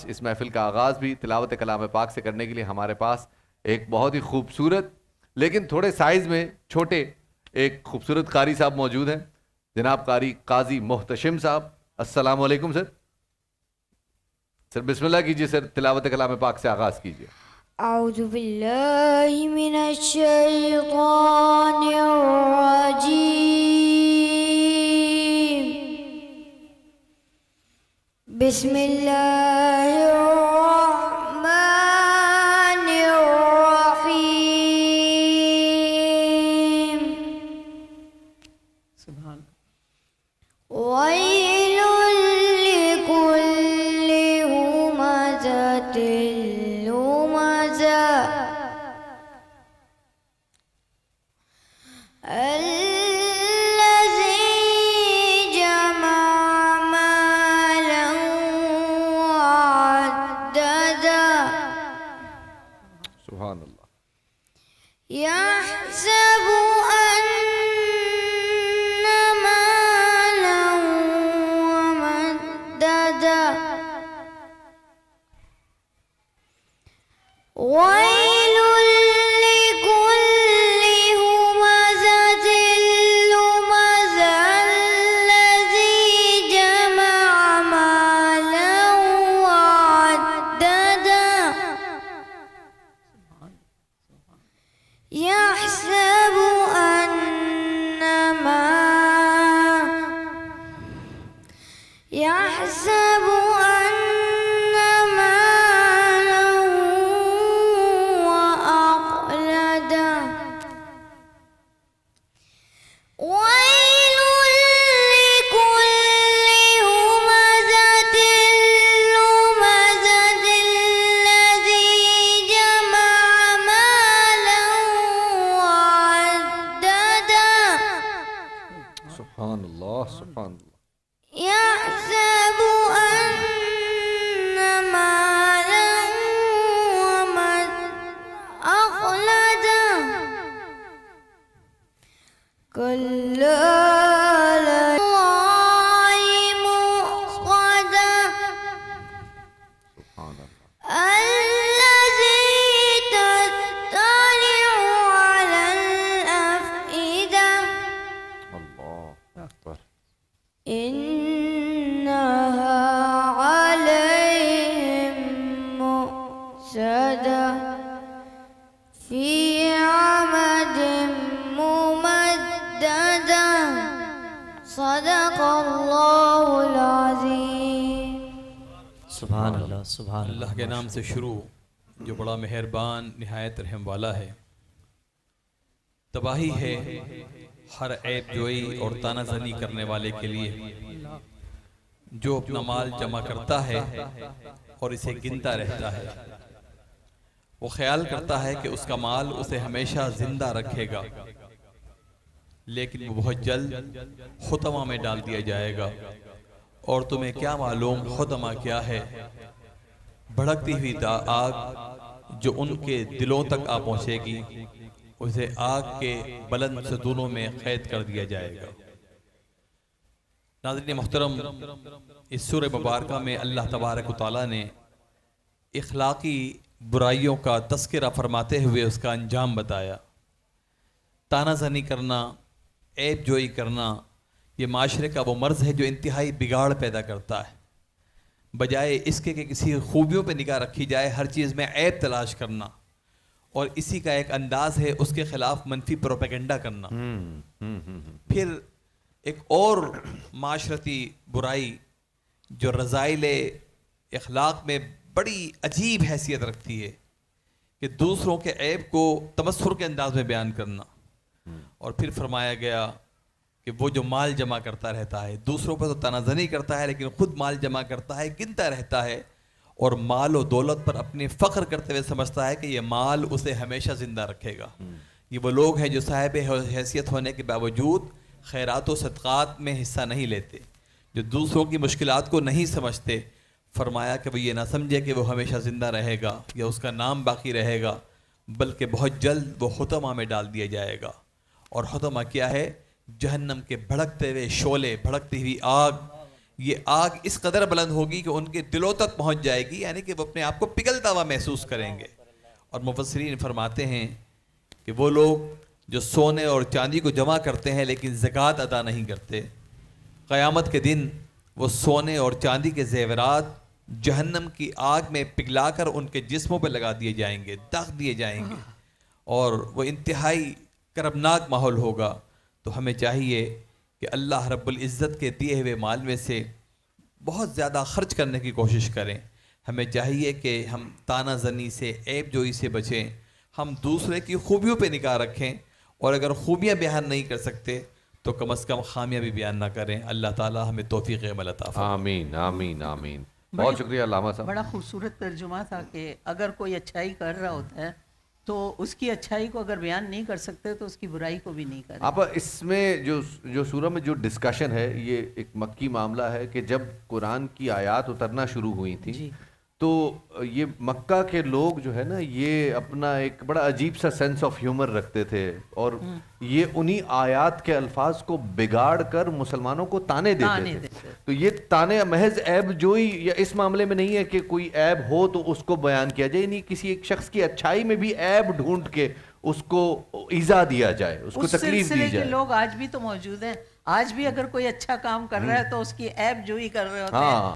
اس محفل کا آغاز بھی تلاوت کلام پاک سے کرنے کے لیے ہمارے پاس ایک بہت ہی خوبصورت لیکن تھوڑے سائز میں چھوٹے ایک خوبصورت قاری صاحب موجود ہیں، جناب قاری قاضی محتشم صاحب. السلام علیکم سر. سر بسم اللہ کیجئے سر، تلاوت کلام پاک سے آغاز کیجئے. اعوذ باللہ من الشیطان الرجیم، بسم اللہ الرحمن الرحیم. سبحان ویل لکل ہمزۃ لمزہ الذی جمع مالا وعددا سبحان اللہ. يحسب أن مالا ومددا ويل لكل همزة لمزة الذي جمع مالا وعددا يحسب أن ماله وأخلده. ويل لكل همزة لمزة الذي جمع مالا وعددا سبحان اللہ سبحان اللہ. يحسب أن مالا أخلده كلا لله مؤخذة سبحان اللہ. الذي تطلع على الأفئدة اللہ اکبر. إنها عليهم مؤصدة في عمد ممددة. صدق الله العظيم. سبحان اللہ سبحان اللہ کے نام سے شروع جو بڑا مہربان نہایت رحم والا ہے. تباہی ہے ہر عیب جوئی اور تانہ زنی کرنے والے کے لیے جو اپنا مال جمع کرتا ہے اور اسے گنتا رہتا ہے. وہ خیال کرتا ہے کہ اس کا مال اسے ہمیشہ زندہ رکھے گا، لیکن وہ بہت جلد خطمہ میں ڈال دیا جائے گا. اور تمہیں کیا معلوم خطمہ کیا ہے؟ بھڑکتی ہوئی آگ جو ان کے دلوں تک آ پہنچے گی، اسے آگ کے بلند ستونوں میں قید کر دیا جائے گا. ناظرین محترم، اس سورہ مبارکہ میں اللہ تبارک و تعالیٰ نے اخلاقی برائیوں کا تذکرہ فرماتے ہوئے اس کا انجام بتایا. تانہ زنی کرنا، عیب جوئی کرنا، یہ معاشرے کا وہ مرض ہے جو انتہائی بگاڑ پیدا کرتا ہے. بجائے اس کے کہ کسی خوبیوں پہ نگاہ رکھی جائے، ہر چیز میں عیب تلاش کرنا، اور اسی کا ایک انداز ہے اس کے خلاف منفی پروپیگنڈا کرنا. پھر ایک اور معاشرتی برائی جو رذائل اخلاق میں بڑی عجیب حیثیت رکھتی ہے کہ دوسروں کے عیب کو تمسخر کے انداز میں بیان کرنا. اور پھر فرمایا گیا کہ وہ جو مال جمع کرتا رہتا ہے، دوسروں پر تو تانہ زنی کرتا ہے لیکن خود مال جمع کرتا ہے، گنتا رہتا ہے، اور مال و دولت پر اپنے فخر کرتے ہوئے سمجھتا ہے کہ یہ مال اسے ہمیشہ زندہ رکھے گا. یہ وہ لوگ ہیں جو صاحب حیثیت ہونے کے باوجود خیرات و صدقات میں حصہ نہیں لیتے، جو دوسروں کی مشکلات کو نہیں سمجھتے. فرمایا کہ وہ یہ نہ سمجھے کہ وہ ہمیشہ زندہ رہے گا یا اس کا نام باقی رہے گا، بلکہ بہت جلد وہ حطمہ میں ڈال دیا جائے گا. اور حطمہ کیا ہے؟ جہنم کے بھڑکتے ہوئے شعلے، بھڑکتی ہوئی آگ. یہ آگ اس قدر بلند ہوگی کہ ان کے دلوں تک پہنچ جائے گی، یعنی کہ وہ اپنے آپ کو پگھلتا ہوا محسوس کریں گے۔ اور مفسرین فرماتے ہیں کہ وہ لوگ جو سونے اور چاندی کو جمع کرتے ہیں لیکن زکوٰۃ ادا نہیں کرتے، قیامت کے دن وہ سونے اور چاندی کے زیورات جہنم کی آگ میں پگھلا کر ان کے جسموں پہ لگا دیے جائیں گے، داغ دیے جائیں گے، اور وہ انتہائی کربناک ماحول ہوگا۔ تو ہمیں چاہیے کہ اللہ رب العزت کے دیے ہوئے مال میں سے بہت زیادہ خرچ کرنے کی کوشش کریں۔ ہمیں چاہیے کہ ہم تانہ زنی سے، عیب جوئی سے بچیں، ہم دوسرے کی خوبیوں پہ نگاہ رکھیں، اور اگر خوبیاں بیان نہیں کر سکتے تو کم از کم خامیاں بھی بیان نہ کریں۔ اللہ تعالی ہمیں توفیق عمل عطا فرمائے۔ آمین آمین آمین۔ بہت شکریہ علامہ صاحب۔ بڑا خوبصورت ترجمہ تھا کہ اگر کوئی اچھائی کر رہا ہوتا ہے تو اس کی اچھائی کو اگر بیان نہیں کر سکتے تو اس کی برائی کو بھی نہیں کریں۔ آپ اس میں جو سورہ میں جو ڈسکشن ہے، یہ ایک مکی معاملہ ہے کہ جب قرآن کی آیات اترنا شروع ہوئی تھی جی تو یہ مکہ کے لوگ جو ہے نا، یہ اپنا ایک بڑا عجیب سا سینس آف ہیومر رکھتے تھے، اور یہ انہی آیات کے الفاظ کو بگاڑ کر مسلمانوں کو تانے دیتے تھے۔ تو یہ تانے محض عیب جوئی یا اس معاملے میں نہیں ہے کہ کوئی عیب ہو تو اس کو بیان کیا جائے، نہیں، کسی ایک شخص کی اچھائی میں بھی عیب ڈھونڈ کے اس کو ایذا دیا جائے، اس کو تکلیف دی کے جائے۔ لوگ آج بھی تو موجود ہیں، آج بھی اگر کوئی اچھا کام کر رہا ہے تو اس کی عیب جوئی کر رہے ہوتے ہیں۔